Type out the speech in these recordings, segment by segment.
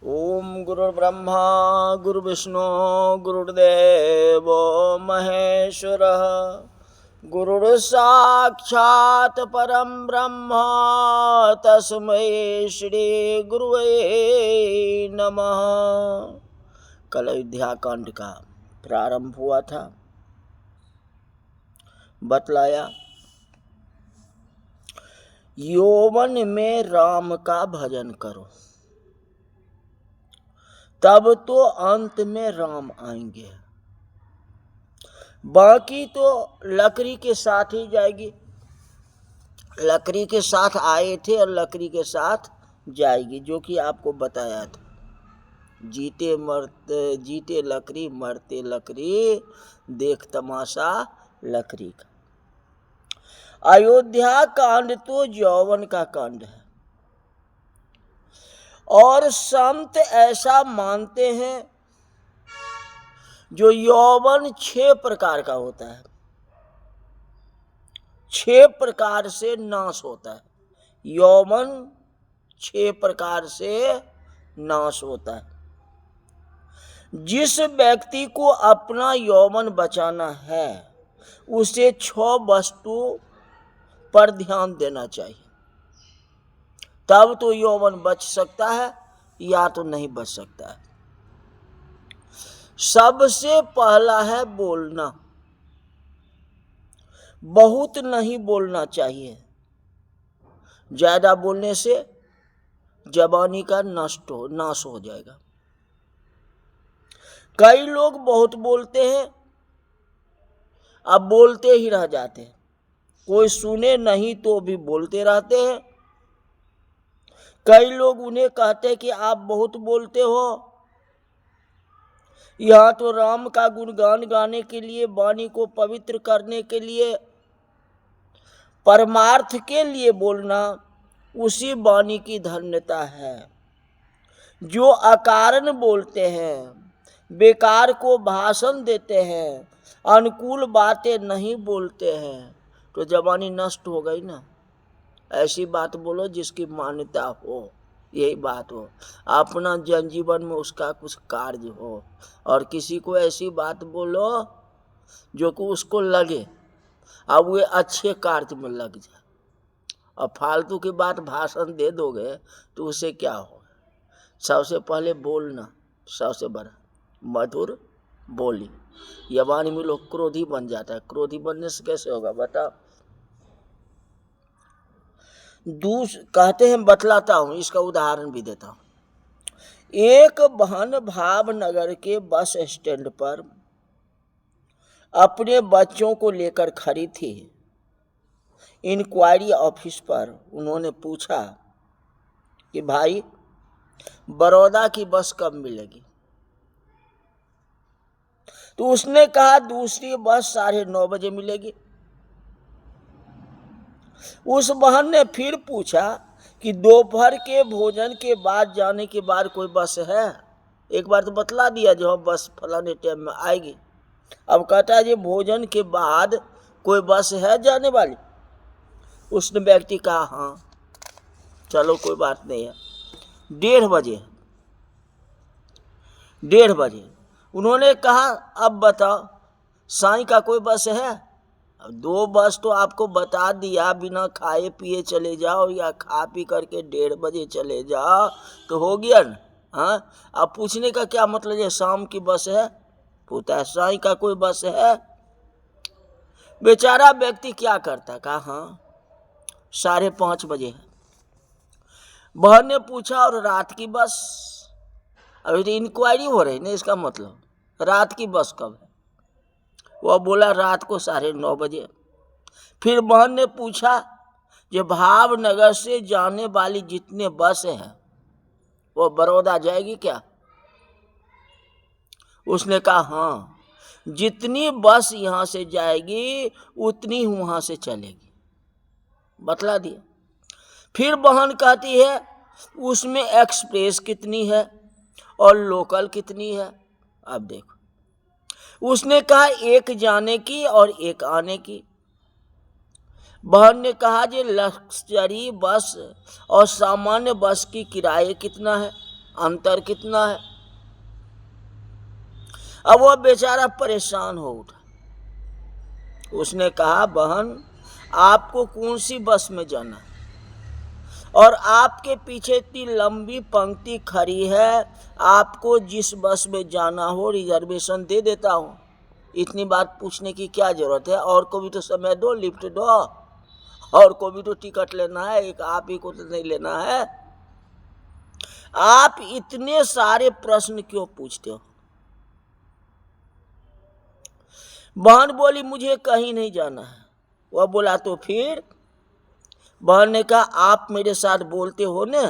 ओम गुरुर्ब्रह्मा गुरुर्विष्णु गुरुर्देव महेश्वरः गुरुर्साक्षात् परं ब्रह्म तस्मै श्री गुरुवे नमः। कल अयोध्या कांड का प्रारंभ हुआ था। बतलाया यौवन में राम का भजन करो, तब तो अंत में राम आएंगे। बाकी तो लकड़ी के साथ ही जाएगी। लकड़ी के साथ आए थे और लकड़ी के साथ जाएगी, जो कि आपको बताया था। जीते लकड़ी, मरते लकड़ी, देख तमाशा लकड़ी का। अयोध्या कांड तो यौवन का कांड है, और संत ऐसा मानते हैं जो यौवन 6 प्रकार का होता है, 6 प्रकार से नाश होता है। यौवन 6 प्रकार से नाश होता है। जिस व्यक्ति को अपना यौवन बचाना है, उसे 6 वस्तु पर ध्यान देना चाहिए, तब तो यौवन बच सकता है, या तो नहीं बच सकता है। सबसे पहला है बोलना। बहुत नहीं बोलना चाहिए। ज्यादा बोलने से जबानी का नाश हो जाएगा। कई लोग बहुत बोलते हैं, अब बोलते ही रह जाते हैं। कोई सुने नहीं तो भी बोलते रहते हैं। कई लोग उन्हें कहते हैं कि आप बहुत बोलते हो। यहाँ तो राम का गुणगान गाने के लिए, वाणी को पवित्र करने के लिए, परमार्थ के लिए बोलना, उसी वाणी की धन्यता है। जो अकारण बोलते हैं, बेकार को भाषण देते हैं, अनुकूल बातें नहीं बोलते हैं, तो जवानी नष्ट हो गई ना। ऐसी बात बोलो जिसकी मान्यता हो, यही बात हो, अपना जनजीवन में उसका कुछ कार्य हो। और किसी को ऐसी बात बोलो जो कि उसको लगे, अब वे अच्छे कार्य में लग जाए। और फालतू की बात भाषण दे दोगे तो उसे क्या होगा। सबसे पहले बोलना, सबसे बड़ा मधुर बोली। यवानी में लोग क्रोधी बन जाता है। क्रोधी बनने से कैसे होगा बताओ। कहते हैं, बतलाता हूं, इसका उदाहरण भी देता हूं। एक बहन भावनगर के बस स्टैंड पर अपने बच्चों को लेकर खड़ी थी। इंक्वायरी ऑफिस पर उन्होंने पूछा कि भाई, बड़ौदा की बस कब मिलेगी। तो उसने कहा दूसरी बस 9:30 बजे मिलेगी। उस बहन ने फिर पूछा कि दोपहर के भोजन के बाद जाने के बाद कोई बस है। एक बार तो बतला दिया जो बस फलाने टाइम में आएगी। अब कहता है जी भोजन के बाद कोई बस है जाने वाली। उसने व्यक्ति कहा हाँ चलो कोई बात नहीं है, 1:30 बजे। 1:30 बजे उन्होंने कहा अब बताओ साईं का कोई बस है। अब 2 बस तो आपको बता दिया, बिना खाए पिए चले जाओ या खा पी करके 1:30 बजे चले जाओ तो हो गया ना। हाँ, अब पूछने का क्या मतलब है शाम की बस है। पूछता है साईं का कोई बस है। बेचारा व्यक्ति क्या करता, कहा हाँ 5:30 बजे है। बहन ने पूछा और रात की बस। अभी तो इंक्वायरी हो रही ना, इसका मतलब रात की बस कब है। वह बोला रात को 9:30 बजे। फिर बहन ने पूछा जो भावनगर से जाने वाली जितने बस हैं वो बड़ौदा जाएगी क्या। उसने कहा हाँ, जितनी बस यहाँ से जाएगी उतनी वहां से चलेगी। बतला दिया। फिर बहन कहती है उसमें एक्सप्रेस कितनी है और लोकल कितनी है। अब देखो, उसने कहा एक जाने की और एक आने की। बहन ने कहा जी लग्जरी बस और सामान्य बस की किराए कितना है। अंतर कितना है। अब वह बेचारा परेशान हो उठा। उसने कहा, बहन आपको कौन सी बस में जाना है, और आपके पीछे इतनी लंबी पंक्ति खड़ी है, आपको जिस बस में जाना हो रिजर्वेशन दे देता हूँ। इतनी बात पूछने की क्या जरूरत है, और को भी तो समय दो, लिफ्ट दो, और को भी तो टिकट लेना है, एक आप ही को तो नहीं लेना है। आप इतने सारे प्रश्न क्यों पूछते हो। बहन बोली, मुझे कहीं नहीं जाना है। वह बोला, तो फिर। बहन ने कहा, आप मेरे साथ बोलते हो ना,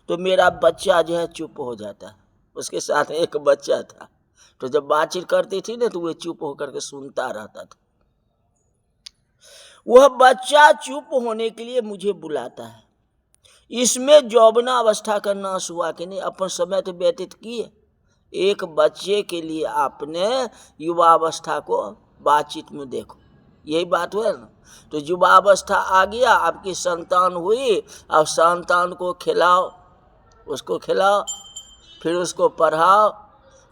तो मेरा बच्चा जो है चुप हो जाता है। उसके साथ एक बच्चा था, तो जब बातचीत करती थी ना, तो वह चुप होकर के सुनता रहता था। वह बच्चा चुप होने के लिए मुझे बुलाता है। इसमें यौवना अवस्था का नाश हुआ कि नहीं। अपन समय तो व्यतीत किए, एक बच्चे के लिए आपने युवावस्था को बातचीत में देखो, यही बात हुआ ना। तो युवावस्था आ गया, आपकी संतान हुई, अब संतान को खिलाओ, उसको खिलाओ, फिर उसको पढ़ाओ,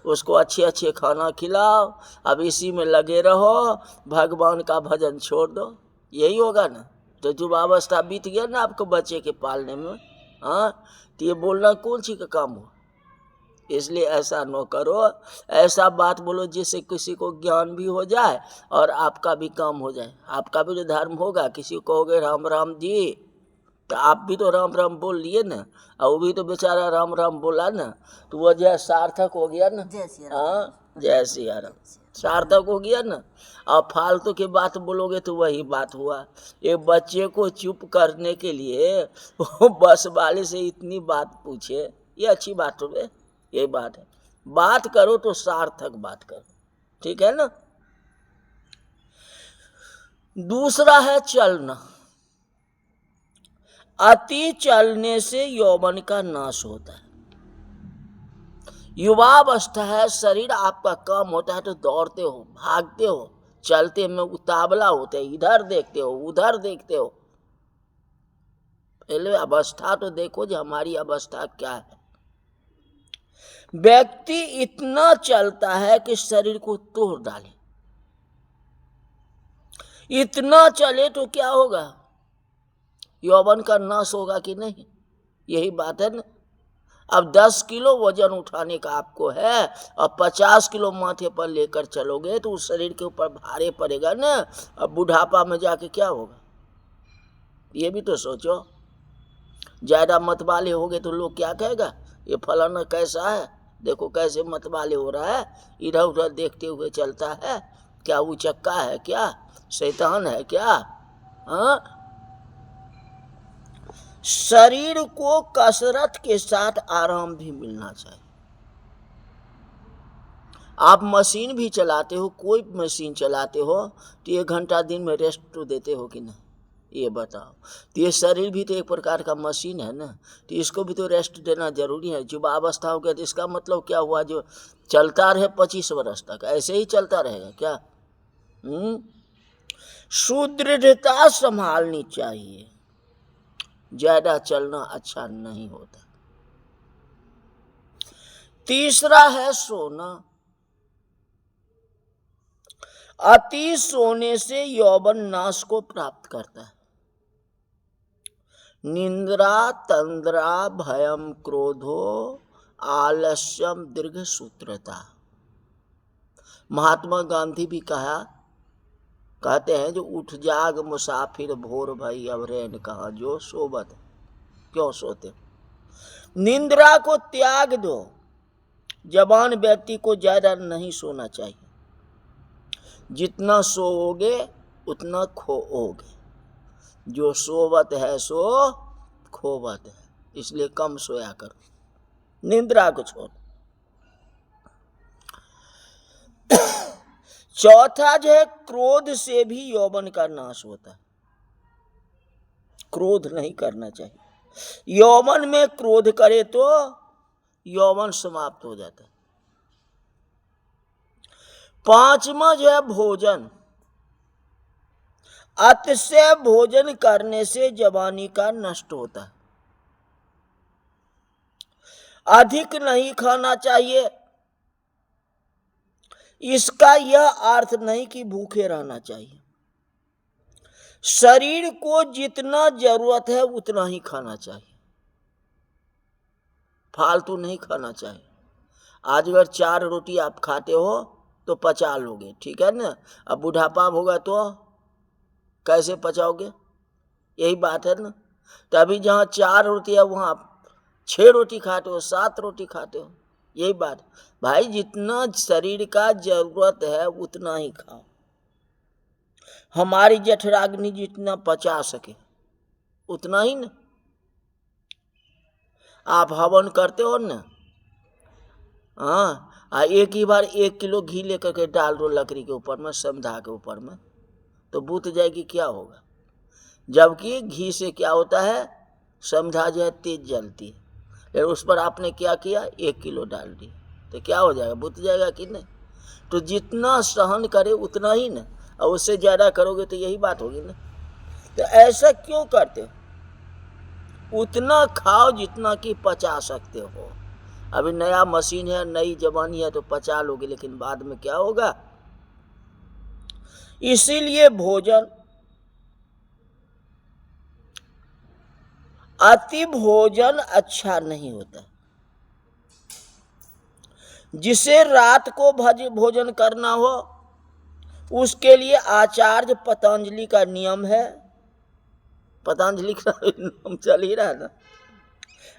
उसको अच्छे अच्छे खाना खिलाओ, अब इसी में लगे रहो, भगवान का भजन छोड़ दो, यही होगा ना। तो युवावस्था बीत गया ना आपको बच्चे के पालने में। हाँ, तो ये बोलना कौन सी का काम हो। इसलिए ऐसा न करो, ऐसा बात बोलो जिससे किसी को ज्ञान भी हो जाए और आपका भी काम हो जाए, आपका भी जो धर्म होगा। किसी को कहोगे राम राम जी, तो आप भी तो राम राम बोल लिए ना, और वो भी तो बेचारा राम राम बोला ना, तो वह जो है सार्थक हो गया ना। हाँ, जय सिया राम, सार्थक हो गया ना। और फालतू की बात बोलोगे तो वही बात हुआ। एक बच्चे को चुप करने के लिए वो बस वाले से इतनी बात पूछे, ये अच्छी बात हो। यही बात है, बात करो तो सार्थक बात करो, ठीक है ना। दूसरा है चलना। अति चलने से यौवन का नाश होता है। युवावस्था है, शरीर आपका कम होता है तो दौड़ते हो, भागते हो, चलते में उतावला होते हो, इधर देखते हो उधर देखते हो। पहले अवस्था तो देखो जो हमारी अवस्था क्या है। व्यक्ति इतना चलता है कि शरीर को तोड़ डाले। इतना चले तो क्या होगा, यौवन का नाश होगा कि नहीं, यही बात है ना। अब 10 किलो वजन उठाने का आपको है और 50 किलो माथे पर लेकर चलोगे तो उस शरीर के ऊपर भारे पड़ेगा ना। अब बुढ़ापा में जाके क्या होगा, ये भी तो सोचो। ज्यादा मतवाले होगे तो लोग क्या कहेगा, ये फलाना कैसा है, देखो कैसे मतवाले हो रहा है, इधर उधर देखते हुए चलता है, क्या वो चक्का है, क्या शैतान है क्या। हाँ, शरीर को कसरत के साथ आराम भी मिलना चाहिए। आप मशीन भी चलाते हो, कोई मशीन चलाते हो तो 1 घंटा दिन में रेस्ट तो देते हो कि नहीं, ये बताओ। तो ये शरीर भी तो एक प्रकार का मशीन है ना, तो इसको भी तो रेस्ट देना जरूरी है। युवावस्था हो गया तो इसका मतलब क्या हुआ, जो चलता रहे 25 वर्ष तक ऐसे ही चलता रहेगा क्या। सुदृढ़ता संभालनी चाहिए, ज्यादा चलना अच्छा नहीं होता। तीसरा है सोना। अति सोने से यौवन नाश को प्राप्त करता है। निंद्रा तंद्रा भयम क्रोधो आलस्यम दीर्घ सूत्रता। महात्मा गांधी भी कहते हैं, जो उठ जाग मुसाफिर भोर भई अब रैन कहा जो सोबत। क्यों सोते, निंद्रा को त्याग दो। जवान व्यक्ति को ज्यादा नहीं सोना चाहिए, जितना सोओगे उतना खोओगे। जो सोवत है सो खोवत है, इसलिए कम सोया करो, निंद्रा को छोड़। चौथा जो है, क्रोध से भी यौवन का नाश होता है। क्रोध नहीं करना चाहिए। यौवन में क्रोध करे तो यौवन समाप्त हो जाता है। पांचवा जो है भोजन। अतिशय भोजन करने से जवानी का नष्ट होता है। अधिक नहीं खाना चाहिए। इसका यह अर्थ नहीं कि भूखे रहना चाहिए। शरीर को जितना जरूरत है उतना ही खाना चाहिए, फालतू नहीं खाना चाहिए। आज अगर 4 रोटी आप खाते हो तो पचा लोगे, ठीक है ना। अब बुढ़ापा होगा तो कैसे पचाओगे, यही बात है ना। तो अभी जहाँ 4 रोटी है वहाँ 6 रोटी खाते हो, 7 रोटी खाते हो, यही बात। भाई जितना शरीर का जरूरत है उतना ही खाओ। हमारी जठराग्नि जितना पचा सके उतना ही ना। आप हवन करते हो ना, हाँ, एक ही बार 1 किलो घी लेकर के डाल दो लकड़ी के ऊपर में, समधा के ऊपर में, तो बुत जाएगी, क्या होगा। जबकि घी से क्या होता है, समधा जो है तेज जलती है, लेकिन उस पर आपने क्या किया, 1 किलो डाल दी, तो क्या हो जाएगा, बुत जाएगा कि नहीं। तो जितना सहन करे उतना ही ना, और उससे ज़्यादा करोगे तो यही बात होगी ना। तो ऐसा क्यों करते हो, उतना खाओ जितना कि पचा सकते हो। अभी नया मशीन है, नई जवानी है, तो पचा लोगे, लेकिन बाद में क्या होगा। इसीलिए भोजन, अति भोजन अच्छा नहीं होता। जिसे रात को भोजन करना हो उसके लिए आचार्य पतंजलि का नियम है, पतंजलि का नाम चल ही रहा ना।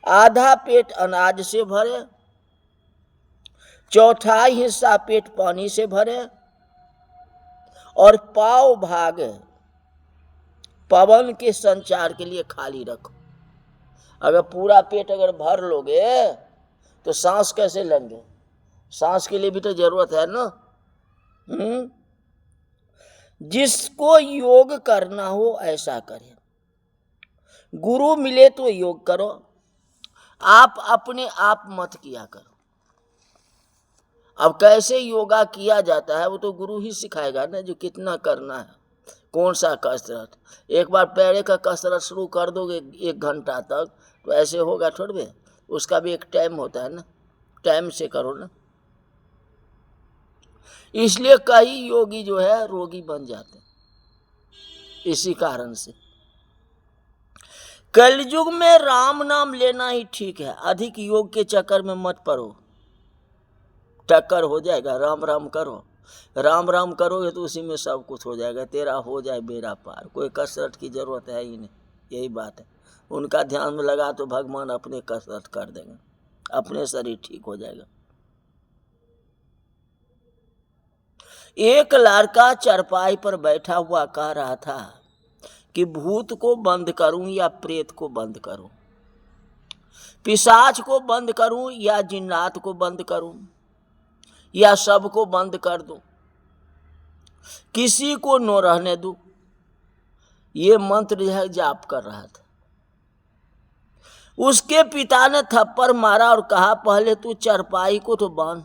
आधा पेट अनाज से भरे, चौथाई हिस्सा पेट पानी से भरे, और पाव भाग पवन के संचार के लिए खाली रखो। अगर पूरा पेट अगर भर लोगे तो सांस कैसे लेंगे, सांस के लिए भी तो जरूरत है ना। जिसको योग करना हो ऐसा करे, गुरु मिले तो योग करो, आप अपने आप मत किया करो। अब कैसे योगा किया जाता है वो तो गुरु ही सिखाएगा ना, जो कितना करना है, कौन सा कसरत। एक बार पैरे का कसरत शुरू कर दोगे 1 घंटा तक तो ऐसे होगा थोड़े, उसका भी एक टाइम होता है ना, टाइम से करो ना। इसलिए कई योगी जो है रोगी बन जाते हैं इसी कारण से। कलयुग में राम नाम लेना ही ठीक है, अधिक योग के चक्कर में मत पड़ो, टक्कर हो जाएगा। राम राम करो, राम राम करोगे तो उसी में सब कुछ हो जाएगा, तेरा हो जाए बेड़ा पार, कोई कसरत की जरूरत है ही नहीं, यही बात है। उनका ध्यान में लगा तो भगवान अपने कसरत कर देंगे, अपने शरीर ठीक हो जाएगा। एक लड़का चरपाई पर बैठा हुआ कह रहा था कि भूत को बंद करूं या प्रेत को बंद करूं, पिशाच को बंद करूं या जिन्नात को बंद करूं, या सबको बंद कर दूं, किसी को न रहने दूं। ये मंत्र जो है जाप कर रहा था। उसके पिता ने थप्पड़ मारा और कहा, पहले तू चरपाई को तो बांध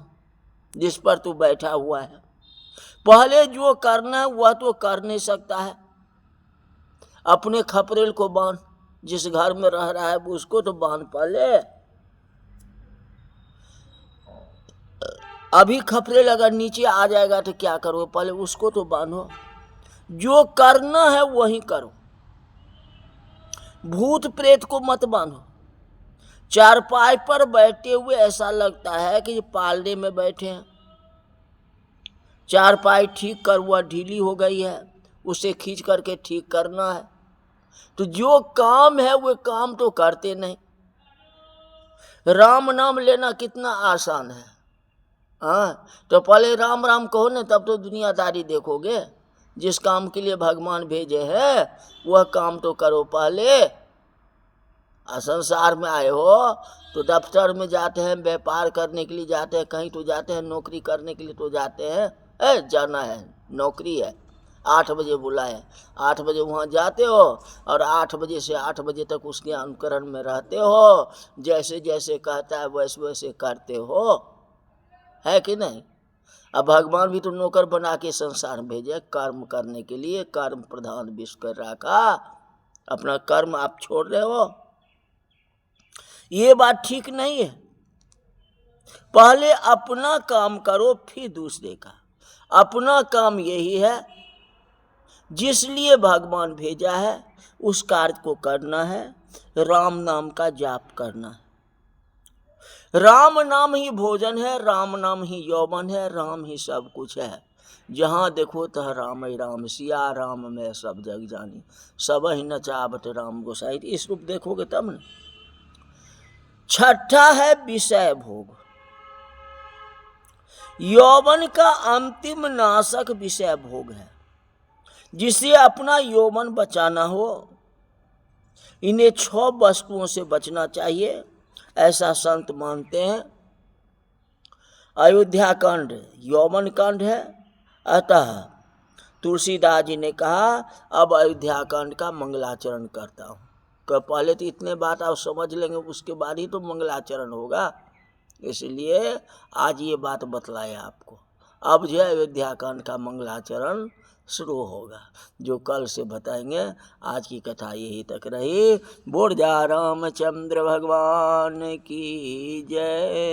जिस पर तू बैठा हुआ है, पहले जो करना है वह तो कर नहीं सकता है, अपने खपरेल को बांध, जिस घर में रह रहा है उसको तो बांध पहले। अभी खपरेल अगर नीचे आ जाएगा तो क्या करोगे, पहले उसको तो बांधो, जो करना है वही करो, भूत प्रेत को मत बांधो। चारपाई पर बैठे हुए ऐसा लगता है कि पालने में बैठे हैं, चारपाई ठीक कर हुआ ढीली हो गई है, उसे खींच करके ठीक करना है, तो जो काम है वो काम तो करते नहीं। राम नाम लेना कितना आसान है, हाँ, तो पहले राम राम कहो ना, तब तो दुनियादारी देखोगे। जिस काम के लिए भगवान भेजे है वह काम तो करो पहले। संसार में आए हो तो दफ्तर में जाते हैं, व्यापार करने के लिए जाते हैं, कहीं तो जाते हैं, नौकरी करने के लिए तो जाते हैं, जाना है, नौकरी है, 8 बजे बुलाए, 8 बजे वहाँ जाते हो और 8 बजे से 8 बजे तक उसके अनुकरण में रहते हो, जैसे जैसे कहता है वैसे वैसे करते हो, है कि नहीं। अब भगवान भी तो नौकर बना के संसार में भेजे कर्म करने के लिए, कर्म प्रधान विश्व कर रखा, अपना कर्म आप छोड़ रहे हो, ये बात ठीक नहीं है। पहले अपना काम करो फिर दूसरे का। अपना काम यही है, जिस लिए भगवान भेजा है उस कार्य को करना है। राम नाम का जाप करना है। राम नाम ही भोजन है, राम नाम ही यौवन है, राम ही सब कुछ है। जहाँ देखो तह राम ही राम, सिया राम में सब जग जानी, सब ही नचावत राम गोसाई। इस रूप देखोगे तब न। छठा है विषय भोग। यौवन का अंतिम नाशक विषय भोग है। जिसे अपना यौवन बचाना हो, इन्हें 6 वस्तुओं से बचना चाहिए, ऐसा संत मानते हैं। अयोध्या कांड यौवन कांड है, अतः तुलसीदास जी ने कहा अब अयोध्या कांड का मंगलाचरण करता हूँ। पहले तो इतने बात आप समझ लेंगे, उसके बाद ही तो मंगलाचरण होगा। इसलिए आज ये बात बतलाया आपको। अब जो अयोध्या कांड का मंगलाचरण शुरू होगा, जो कल से बताएंगे। आज की कथा यही तक रही। बोल जा रामचंद्र भगवान की जय।